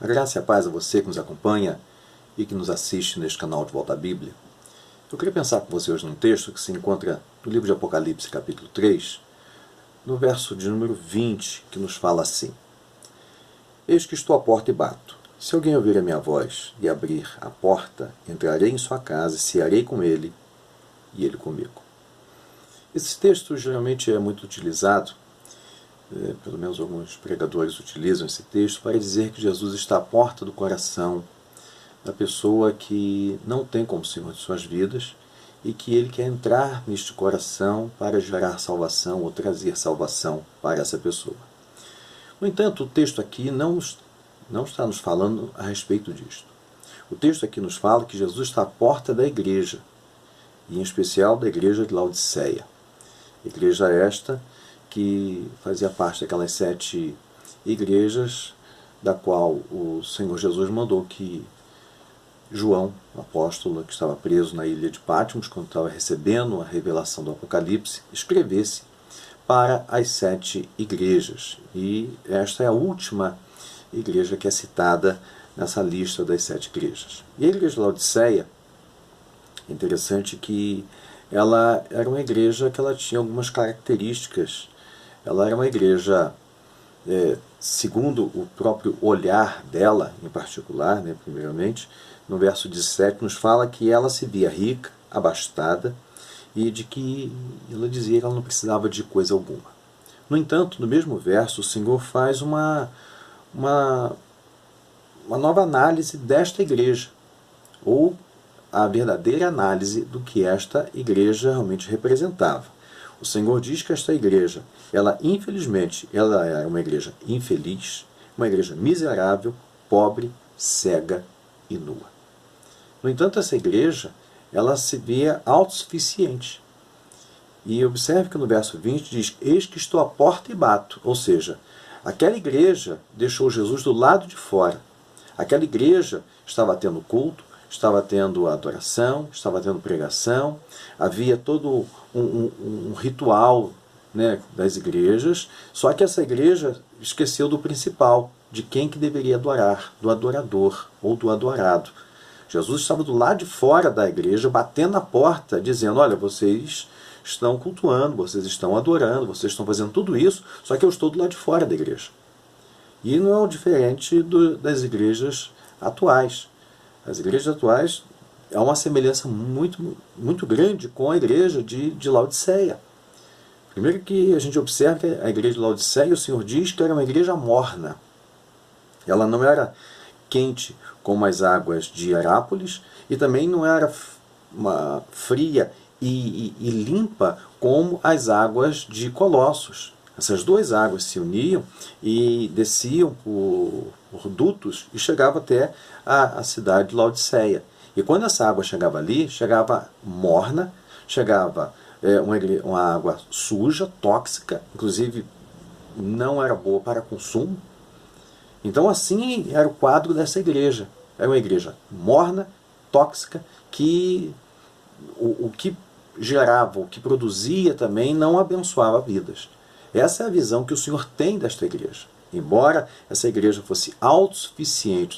A graça e a paz a você que nos acompanha e que nos assiste neste canal de Volta à Bíblia. Eu queria pensar com você hoje num texto que se encontra no livro de Apocalipse, capítulo 3, no verso de número 20, que nos fala assim: Eis que estou à porta e bato. Se alguém ouvir a minha voz e abrir a porta, entrarei em sua casa e cearei com ele e ele comigo. Esse texto geralmente é muito utilizado, pelo menos alguns pregadores utilizam esse texto, para dizer que Jesus está à porta do coração da pessoa que não tem como Senhor de suas vidas e que ele quer entrar neste coração para gerar salvação ou trazer salvação para essa pessoa. No entanto, o texto aqui não está nos falando a respeito disto. O texto aqui nos fala que Jesus está à porta da igreja, e em especial da igreja de Laodiceia. Igreja esta que fazia parte daquelas 7 igrejas da qual o Senhor Jesus mandou que João, o apóstolo que estava preso na ilha de Patmos, quando estava recebendo a revelação do Apocalipse, escrevesse para as 7 igrejas. E esta é a última igreja que é citada nessa lista das 7 igrejas. E a igreja de Laodiceia, é interessante que ela era uma igreja que ela tinha algumas características. Ela era uma igreja, segundo o próprio olhar dela, em particular, primeiramente, no verso 17 nos fala que ela se via rica, abastada, e de que ela dizia que ela não precisava de coisa alguma. No entanto, no mesmo verso, o Senhor faz uma nova análise desta igreja, ou a verdadeira análise do que esta igreja realmente representava. O Senhor diz que esta igreja, infelizmente, ela é uma igreja infeliz, uma igreja miserável, pobre, cega e nua. No entanto, essa igreja, ela se via autossuficiente. E observe que no verso 20 diz: Eis que estou à porta e bato. Ou seja, aquela igreja deixou Jesus do lado de fora. Aquela igreja estava tendo culto, estava tendo adoração, estava tendo pregação, havia todo um ritual, das igrejas, só que essa igreja esqueceu do principal, de quem que deveria adorar, do adorador ou do adorado. Jesus estava do lado de fora da igreja, batendo na porta, dizendo: olha, vocês estão cultuando, vocês estão adorando, vocês estão fazendo tudo isso, só que eu estou do lado de fora da igreja. E não é o diferente das igrejas atuais. As igrejas atuais há uma semelhança muito, muito grande com a igreja de Laodiceia. Primeiro que a gente observa que a igreja de Laodiceia, o Senhor diz que era uma igreja morna. Ela não era quente como as águas de Herápolis e também não era fria e limpa como as águas de Colossos. Essas duas águas se uniam e desciam por dutos e chegavam até a cidade de Laodiceia. E quando essa água chegava ali, chegava morna, chegava uma água suja, tóxica, inclusive não era boa para consumo. Então assim era o quadro dessa igreja. Era uma igreja morna, tóxica, que o que gerava, o que produzia também não abençoava vidas. Essa é a visão que o Senhor tem desta igreja. Embora essa igreja fosse autossuficiente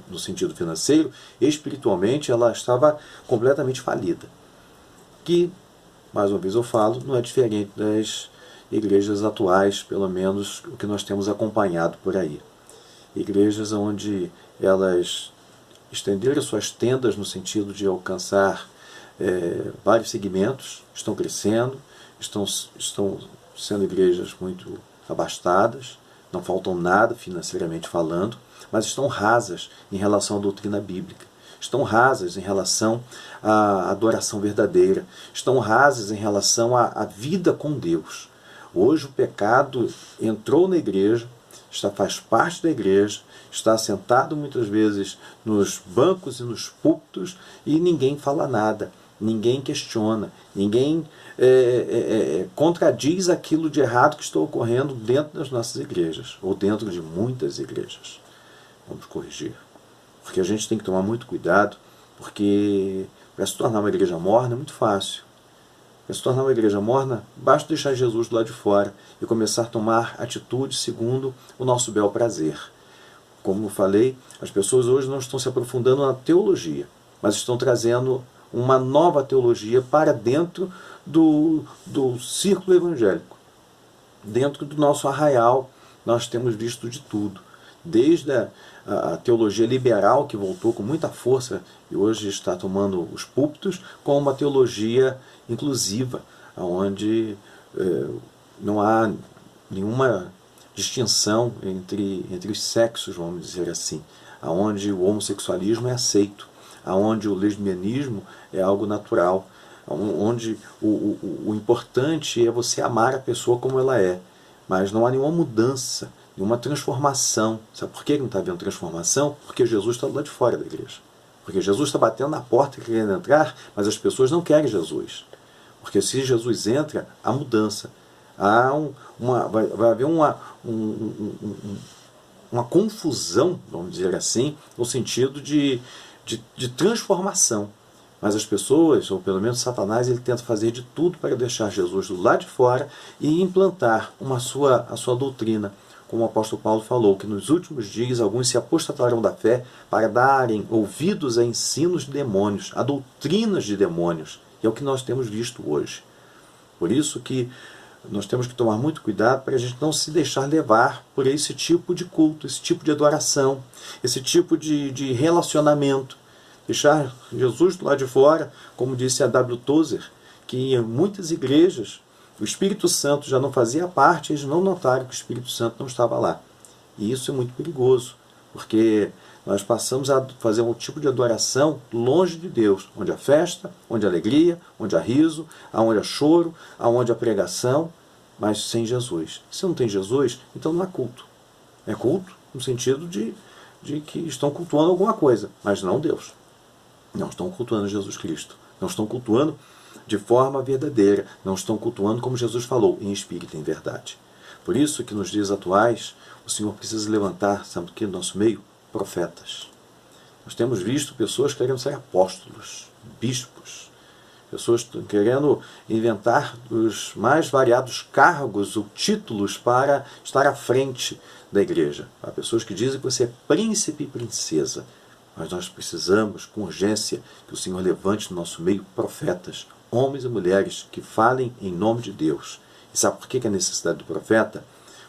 no sentido financeiro, espiritualmente ela estava completamente falida. Que, mais uma vez eu falo, não é diferente das igrejas atuais, pelo menos o que nós temos acompanhado por aí. Igrejas onde elas estenderam suas tendas no sentido de alcançar vários segmentos, estão crescendo, estão sendo igrejas muito abastadas, não faltam nada financeiramente falando, mas estão rasas em relação à doutrina bíblica, estão rasas em relação à adoração verdadeira, estão rasas em relação à vida com Deus. Hoje o pecado entrou na igreja, faz parte da igreja, está sentado muitas vezes nos bancos e nos púlpitos e ninguém fala nada, ninguém questiona, ninguém contradiz aquilo de errado que está ocorrendo dentro das nossas igrejas, ou dentro de muitas igrejas. Vamos corrigir. Porque a gente tem que tomar muito cuidado, porque para se tornar uma igreja morna é muito fácil. Para se tornar uma igreja morna, basta deixar Jesus do lado de fora e começar a tomar atitudes segundo o nosso bel prazer. como eu falei, as pessoas hoje não estão se aprofundando na teologia, mas estão trazendo uma nova teologia para dentro do círculo evangélico. Dentro do nosso arraial, nós temos visto de tudo. Desde a teologia liberal, que voltou com muita força e hoje está tomando os púlpitos, com uma teologia inclusiva, onde não há nenhuma distinção entre os sexos, vamos dizer assim, onde o homossexualismo é aceito, onde o lesbianismo é algo natural, onde o importante é você amar a pessoa como ela é, mas não há nenhuma mudança, nenhuma transformação. Sabe por que não está havendo transformação? Porque Jesus está do lado de fora da igreja. Porque Jesus está batendo na porta querendo entrar, mas as pessoas não querem Jesus. Porque se Jesus entra, há mudança. Vai haver uma confusão, vamos dizer assim, no sentido de transformação. Mas as pessoas, ou pelo menos Satanás, ele tenta fazer de tudo para deixar Jesus do lado de fora e implantar a sua doutrina. Como o apóstolo Paulo falou, que nos últimos dias alguns se apostatarão da fé para darem ouvidos a ensinos de demônios, a doutrinas de demônios. E é o que nós temos visto hoje. Por isso que nós temos que tomar muito cuidado para a gente não se deixar levar por esse tipo de culto, esse tipo de adoração, esse tipo de relacionamento. Deixar Jesus do lado de fora, como disse a W. Tozer, que em muitas igrejas o Espírito Santo já não fazia parte, eles não notaram que o Espírito Santo não estava lá. E isso é muito perigoso, porque nós passamos a fazer um tipo de adoração longe de Deus, onde há festa, onde há alegria, onde há riso, onde há choro, onde há pregação, mas sem Jesus. Se não tem Jesus, então não é culto. É culto no sentido de que estão cultuando alguma coisa, mas não Deus. Não estão cultuando Jesus Cristo. Não estão cultuando de forma verdadeira. Não estão cultuando como Jesus falou, em espírito e em verdade. Por isso que nos dias atuais, o Senhor precisa levantar, sabe o que, no nosso meio? Profetas. Nós temos visto pessoas querendo ser apóstolos, bispos, pessoas querendo inventar os mais variados cargos ou títulos para estar à frente da igreja. Há pessoas que dizem que você é príncipe e princesa. Mas nós precisamos, com urgência, que o Senhor levante no nosso meio profetas, homens e mulheres que falem em nome de Deus. E sabe por que é a necessidade do profeta?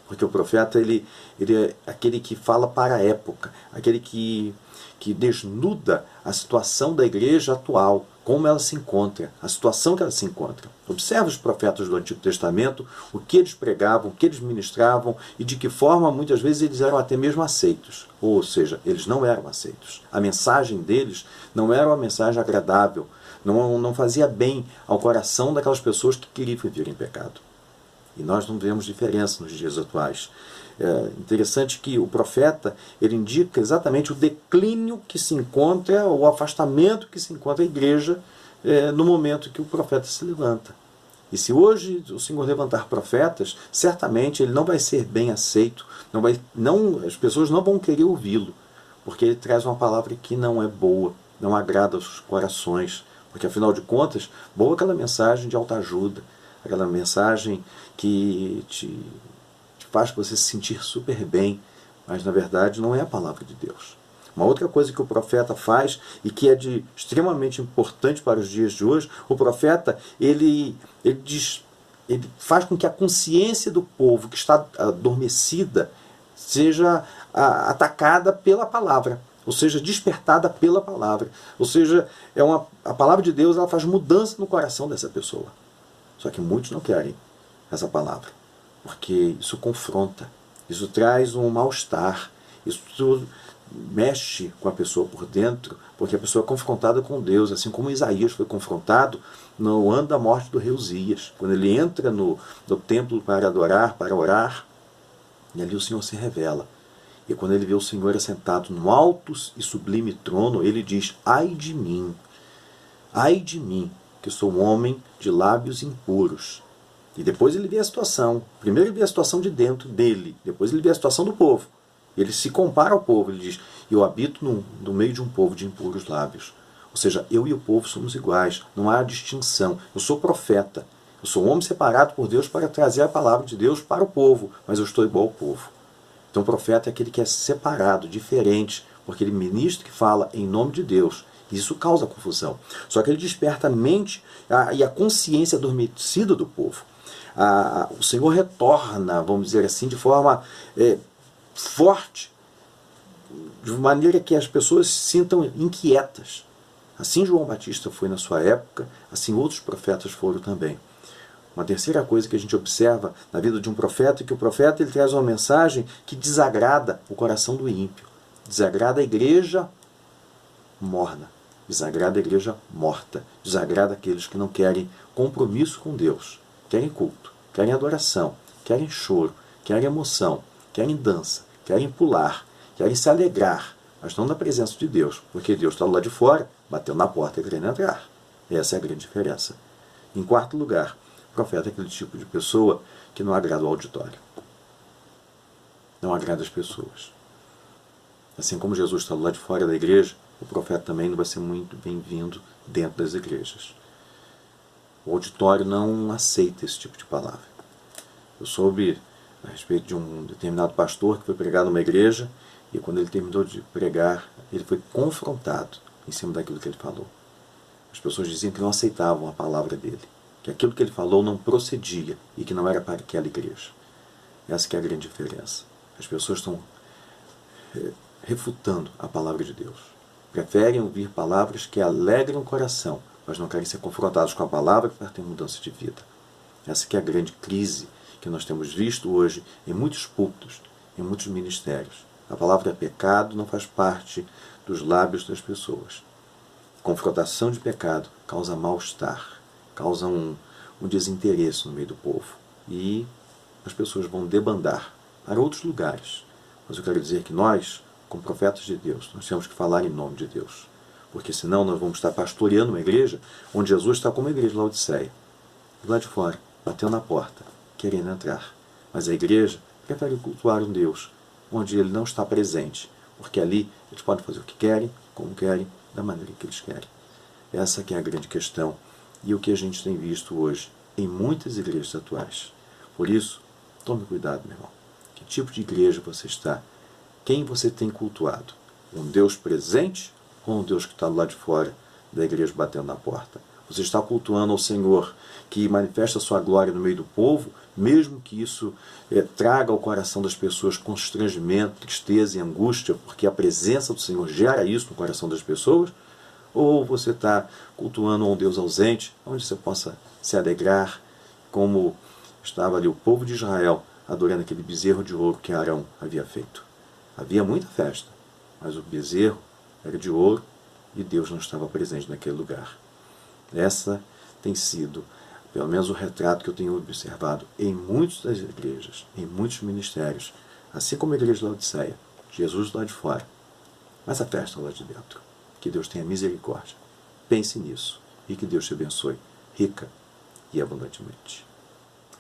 Porque o profeta ele é aquele que fala para a época, aquele que desnuda a situação da igreja atual, como ela se encontra, a situação que ela se encontra. Observe os profetas do Antigo Testamento, o que eles pregavam, o que eles ministravam e de que forma muitas vezes eles eram até mesmo aceitos. Ou seja, eles não eram aceitos. A mensagem deles não era uma mensagem agradável, não fazia bem ao coração daquelas pessoas que queriam viver em pecado. E nós não vemos diferença nos dias atuais. É interessante que o profeta ele indica exatamente o declínio que se encontra, o afastamento que se encontra a igreja no momento que o profeta se levanta. E se hoje o Senhor levantar profetas, certamente ele não vai ser bem aceito, as pessoas não vão querer ouvi-lo, porque ele traz uma palavra que não é boa, não agrada aos corações, porque afinal de contas, boa é aquela mensagem de autoajuda, aquela mensagem que te faz você se sentir super bem, mas na verdade não é a palavra de Deus. Uma outra coisa que o profeta faz e que é extremamente importante para os dias de hoje, o profeta ele faz com que a consciência do povo que está adormecida seja atacada pela palavra, ou seja, despertada pela palavra. Ou seja, a palavra de Deus ela faz mudança no coração dessa pessoa. Só que muitos não querem essa palavra, porque isso confronta, isso traz um mal-estar, isso mexe com a pessoa por dentro, porque a pessoa é confrontada com Deus, assim como Isaías foi confrontado no ano da morte do rei Uzias, quando ele entra no templo para adorar, para orar, e ali o Senhor se revela. E quando ele vê o Senhor assentado no alto e sublime trono, ele diz: ai de mim, que sou um homem de lábios impuros. E depois ele vê a situação. Primeiro ele vê a situação de dentro dele, depois ele vê a situação do povo. Ele se compara ao povo, ele diz: eu habito no meio de um povo de impuros lábios. Ou seja, eu e o povo somos iguais, não há distinção. Eu sou profeta, eu sou um homem separado por Deus para trazer a palavra de Deus para o povo, mas eu estou igual ao povo. Então o profeta é aquele que é separado, diferente, porque ele ministra que fala em nome de Deus. Isso causa confusão. Só que ele desperta a mente e a consciência adormecida do povo. O Senhor retorna, vamos dizer assim, de forma forte, de maneira que as pessoas se sintam inquietas. Assim João Batista foi na sua época, assim outros profetas foram também. Uma terceira coisa que a gente observa na vida de um profeta é que o profeta ele traz uma mensagem que desagrada o coração do ímpio, desagrada a igreja morna, desagrada a igreja morta, desagrada aqueles que não querem compromisso com Deus, querem culto, querem adoração, querem choro, querem emoção, querem dança, querem pular, querem se alegrar, mas não na presença de Deus, porque Deus está lá de fora, bateu na porta e querendo entrar. Essa é a grande diferença. Em quarto lugar, o profeta é aquele tipo de pessoa que não agrada o auditório. Não agrada as pessoas. Assim como Jesus está lá de fora da igreja, o profeta também não vai ser muito bem-vindo dentro das igrejas. O auditório não aceita esse tipo de palavra. Eu soube a respeito de um determinado pastor que foi pregar numa igreja e quando ele terminou de pregar, ele foi confrontado em cima daquilo que ele falou. As pessoas diziam que não aceitavam a palavra dele, que aquilo que ele falou não procedia e que não era para aquela igreja. Essa que é a grande diferença. As pessoas estão refutando a palavra de Deus. Preferem ouvir palavras que alegram o coração, mas não querem ser confrontados com a palavra para ter mudança de vida. Essa que é a grande crise que nós temos visto hoje em muitos púlpitos, em muitos ministérios. A palavra pecado não faz parte dos lábios das pessoas. Confrontação de pecado causa mal-estar, causa um desinteresse no meio do povo. E as pessoas vão debandar para outros lugares. Mas eu quero dizer que nós, como profetas de Deus, nós temos que falar em nome de Deus. Porque senão nós vamos estar pastoreando uma igreja onde Jesus está como a igreja de Laodiceia. Lá de fora, bateu na porta, querendo entrar. Mas a igreja prefere cultuar um Deus onde ele não está presente. Porque ali eles podem fazer o que querem, como querem, da maneira que eles querem. Essa que é a grande questão e o que a gente tem visto hoje em muitas igrejas atuais. Por isso, tome cuidado, meu irmão. Que tipo de igreja você está? Quem você tem cultuado? Um Deus presente ou um Deus que está lá de fora da igreja batendo na porta? Você está cultuando ao Senhor que manifesta a sua glória no meio do povo, mesmo que isso traga ao coração das pessoas constrangimento, tristeza e angústia, porque a presença do Senhor gera isso no coração das pessoas? Ou você está cultuando a um Deus ausente, onde você possa se alegrar, como estava ali o povo de Israel adorando aquele bezerro de ouro que Arão havia feito? Havia muita festa, mas o bezerro era de ouro e Deus não estava presente naquele lugar. Essa tem sido, pelo menos o retrato que eu tenho observado em muitas das igrejas, em muitos ministérios, assim como a igreja de Laodiceia, Jesus lá de fora, mas a festa lá de dentro. Que Deus tenha misericórdia. Pense nisso e que Deus te abençoe rica e abundantemente.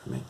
Amém.